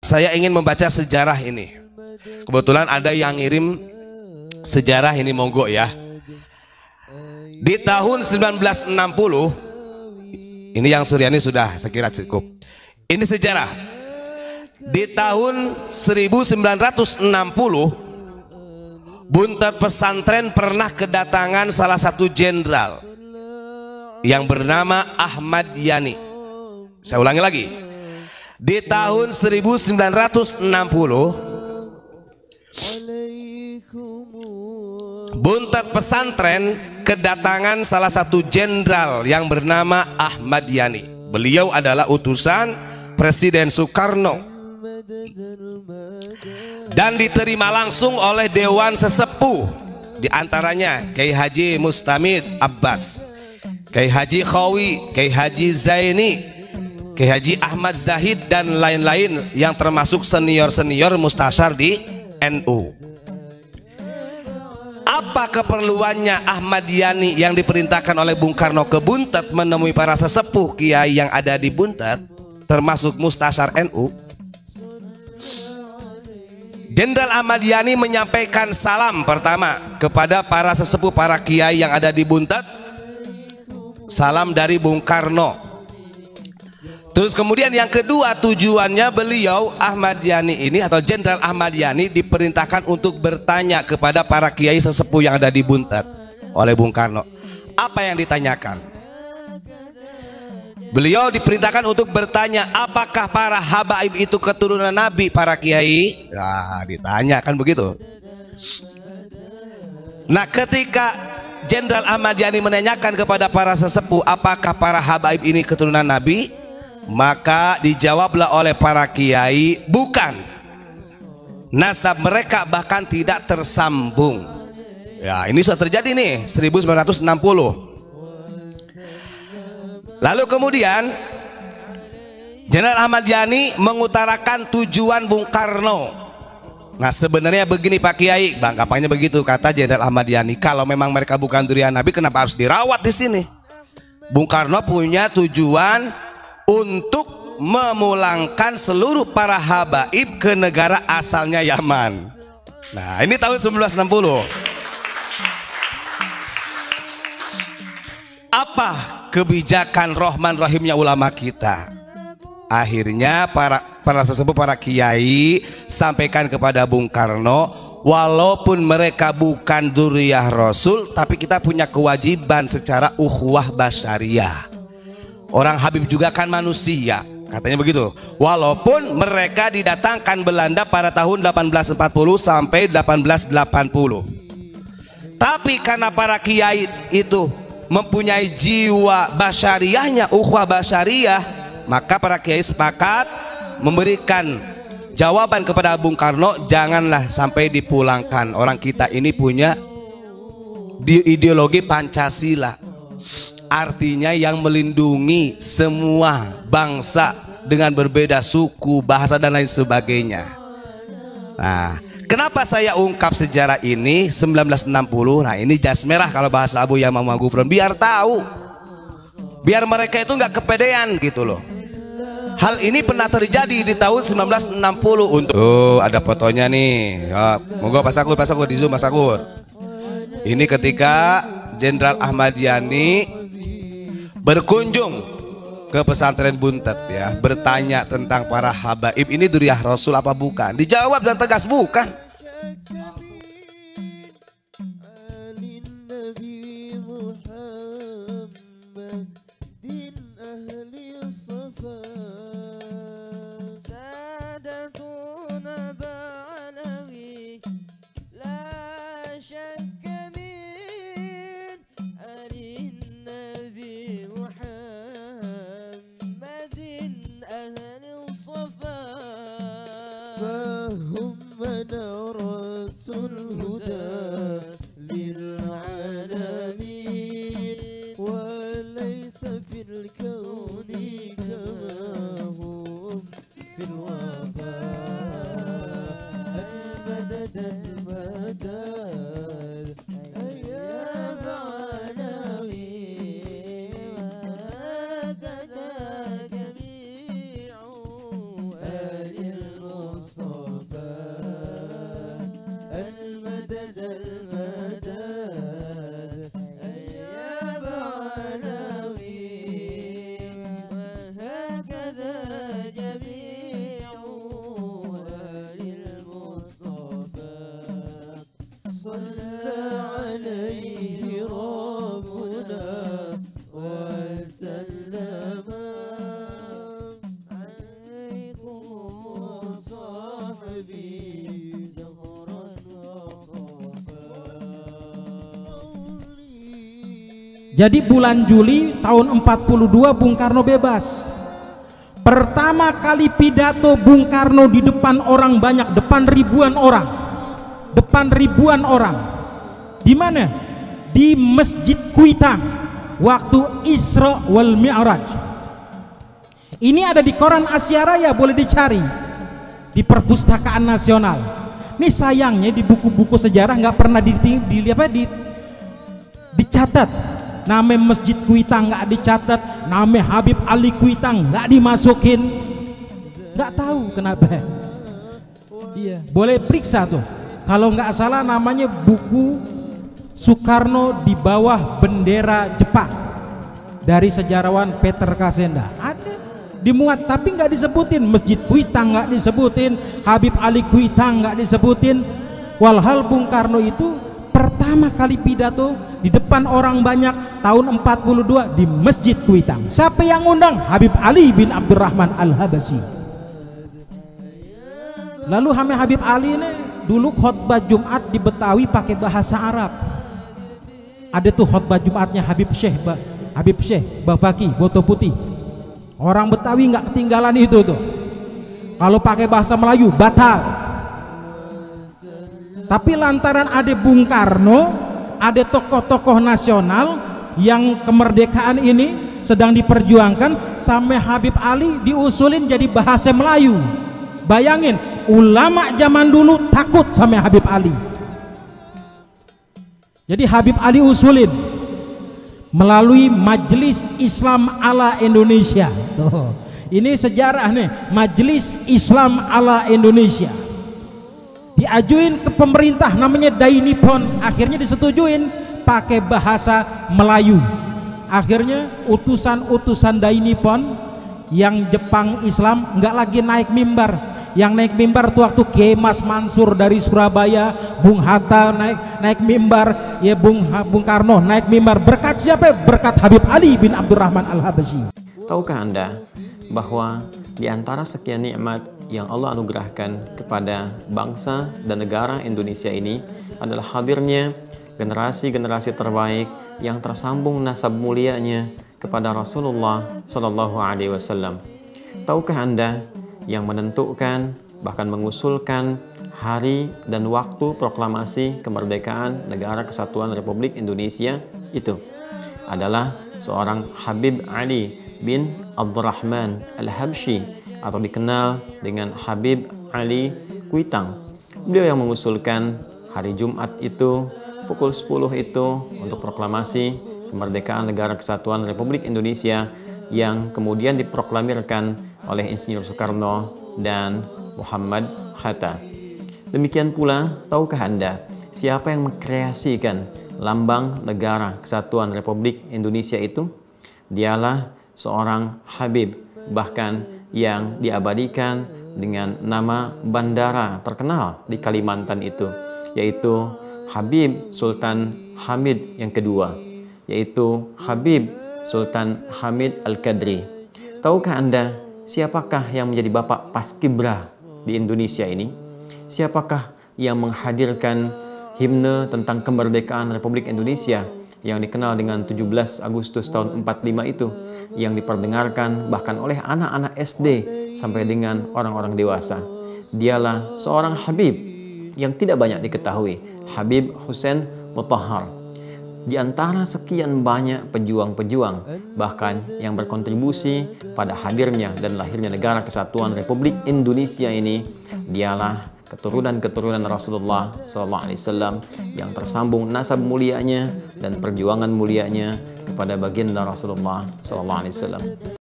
saya ingin membaca sejarah ini. Kebetulan ada yang ngirim sejarah ini, monggo ya. Di tahun 1960, ini yang Suryani sudah sekira cukup. Ini sejarah. Di tahun 1960, Buntet Pesantren pernah kedatangan salah satu jenderal yang bernama Ahmad Yani. Saya ulangi lagi. Di tahun 1960, Buntet Pesantren kedatangan salah satu jenderal yang bernama Ahmad Yani. Beliau adalah utusan Presiden Soekarno dan diterima langsung oleh Dewan Sesepuh, di antaranya Kiai Haji Mustamid Abbas, Kiai Haji Khawi, Kiai Haji Zaini, Kiai Haji Ahmad Zahid, dan lain-lain yang termasuk senior-senior mustasyar di NU. Apa keperluannya Ahmad Yani yang diperintahkan oleh Bung Karno ke Buntet menemui para sesepuh kiai yang ada di Buntet, termasuk mustasyar NU? Jenderal Ahmad Yani menyampaikan salam pertama kepada para sesepuh, para kiai yang ada di Buntet. Salam dari Bung Karno. Terus kemudian yang kedua, tujuannya beliau Ahmad Yani ini atau Jenderal Ahmad Yani diperintahkan untuk bertanya kepada para kiai sesepuh yang ada di Buntet oleh Bung Karno. Apa yang ditanyakan? Beliau diperintahkan untuk bertanya, apakah para habaib itu keturunan Nabi, para kiai? Nah, ditanya kan begitu. Nah, ketika Jenderal Ahmad Yani menanyakan kepada para sesepuh, apakah para habaib ini keturunan Nabi? Maka dijawablah oleh para kiai, bukan. Nasab mereka bahkan tidak tersambung. Ya, ini sudah terjadi nih 1960. Lalu kemudian Jenderal Ahmad Yani mengutarakan tujuan Bung Karno. Nah, sebenarnya begini Pak Kiai, bangkapannya begitu, kata Jenderal Ahmad Yani, kalau memang mereka bukan durian Nabi, kenapa harus dirawat di sini? Bung Karno punya tujuan untuk memulangkan seluruh para habaib ke negara asalnya Yaman. Nah, ini tahun 1960. Apa kebijakan Rahman Rahimnya ulama kita? Akhirnya para sesepuh, para kiai sampaikan kepada Bung Karno, walaupun mereka bukan dzurriyyah Rasul, tapi kita punya kewajiban secara ukhuwah basyariyah. Orang Habib juga kan manusia, katanya begitu. Walaupun mereka didatangkan Belanda pada tahun 1840 sampai 1880, tapi karena para kiai itu mempunyai jiwa basyariahnya, ukhuwah basyariah, maka para kiai sepakat memberikan jawaban kepada Bung Karno, janganlah sampai dipulangkan. Orang kita ini punya ideologi Pancasila, artinya yang melindungi semua bangsa dengan berbeda suku, bahasa, dan lain sebagainya. Nah, kenapa saya ungkap sejarah ini 1960? Nah, ini jas merah kalau bahasa Abu Yamamah Gufron, biar tahu, biar mereka itu nggak kepedean gitu loh. Hal ini pernah terjadi di tahun 1960 untuk ada fotonya nih. Ya, monggo Pak Sakur, di zoom Pak Sakur. Ini ketika Jenderal Ahmad Yani berkunjung ke pesantren Buntet, ya, bertanya tentang para habaib ini dzurriyyah Rasul apa bukan. Dijawab dan tegas bukan. Jadi bulan Juli tahun 42 Bung Karno bebas. Pertama kali pidato Bung Karno di depan orang banyak, depan ribuan orang. Depan ribuan orang. Di mana? Di Masjid Kuitang waktu Isra wal Mi'raj. Ini ada di koran Asia Raya, boleh dicari di Perpustakaan Nasional. Ini sayangnya di buku-buku sejarah nggak pernah dicatat. Nama Masjid Kuitang nggak dicatat, nama Habib Ali Kuitang nggak dimasukin, nggak tahu kenapa. Iya, boleh periksa tuh. Kalau nggak salah namanya buku Soekarno di bawah bendera Jepang dari sejarawan Peter Kasenda. Ada dimuat, tapi nggak disebutin. Masjid Kuitang nggak disebutin, Habib Ali Kuitang nggak disebutin. Walhal Bung Karno itu pertama kali pidato di depan orang banyak tahun 42 di Masjid Kuitang. Siapa yang undang? Habib Ali bin Abdurrahman Al-Habasyi. Lalu Habib Ali ini dulu khutbah Jumat di Betawi pakai bahasa Arab. Ada tuh khutbah Jumatnya Habib Syekh Bafaki Boto Putih. Orang Betawi nggak ketinggalan itu tuh. Kalau pakai bahasa Melayu batal. Tapi lantaran ada Bung Karno, ada tokoh-tokoh nasional yang kemerdekaan ini sedang diperjuangkan, sampai Habib Ali diusulin jadi bahasa Melayu. Bayangin, ulama zaman dulu takut sama Habib Ali. Jadi Habib Ali usulin melalui Majelis Islam ala Indonesia. Tuh, ini sejarah nih, Majelis Islam ala Indonesia. Diajuin ke pemerintah namanya Dainipon, akhirnya disetujuin pakai bahasa Melayu. Akhirnya utusan-utusan Dainipon yang Jepang Islam nggak lagi naik mimbar. Yang naik mimbar tuh waktu Kiai Mas Mansur dari Surabaya, Bung Hatta naik mimbar, ya Bung Karno naik mimbar. Berkat siapa? Berkat Habib Ali bin Abdurrahman Al-Habasyi. Tahukah Anda bahwa di antara sekian nikmat yang Allah anugerahkan kepada bangsa dan negara Indonesia ini adalah hadirnya generasi-generasi terbaik yang tersambung nasab mulianya kepada Rasulullah Shallallahu Alaihi Wasallam. Tahukah Anda yang menentukan bahkan mengusulkan hari dan waktu proklamasi kemerdekaan Negara Kesatuan Republik Indonesia itu adalah seorang Habib Ali bin Abdurrahman Al-Habsyi atau dikenal dengan Habib Ali Kuitang. Beliau yang mengusulkan hari Jumat itu pukul 10 itu untuk proklamasi kemerdekaan Negara Kesatuan Republik Indonesia yang kemudian diproklamirkan oleh Insinyur Soekarno dan Muhammad Hatta. Demikian pula, tahukah Anda siapa yang mengkreasikan lambang Negara Kesatuan Republik Indonesia itu? Dialah seorang Habib, bahkan yang diabadikan dengan nama bandara terkenal di Kalimantan itu, yaitu Habib Sultan Hamid yang kedua, yaitu Habib Sultan Hamid Al-Qadri. Tahukah Anda siapakah yang menjadi bapak Paskibra di Indonesia ini? Siapakah yang menghadirkan himne tentang kemerdekaan Republik Indonesia yang dikenal dengan 17 Agustus tahun 45 itu, yang diperdengarkan bahkan oleh anak-anak SD sampai dengan orang-orang dewasa? Dialah seorang Habib yang tidak banyak diketahui, Habib Hussein Mutahhar. Di antara sekian banyak pejuang-pejuang bahkan yang berkontribusi pada hadirnya dan lahirnya Negara Kesatuan Republik Indonesia ini, dialah keturunan-keturunan Rasulullah SAW yang tersambung nasab mulianya dan perjuangan mulianya kepada baginda Rasulullah SAW.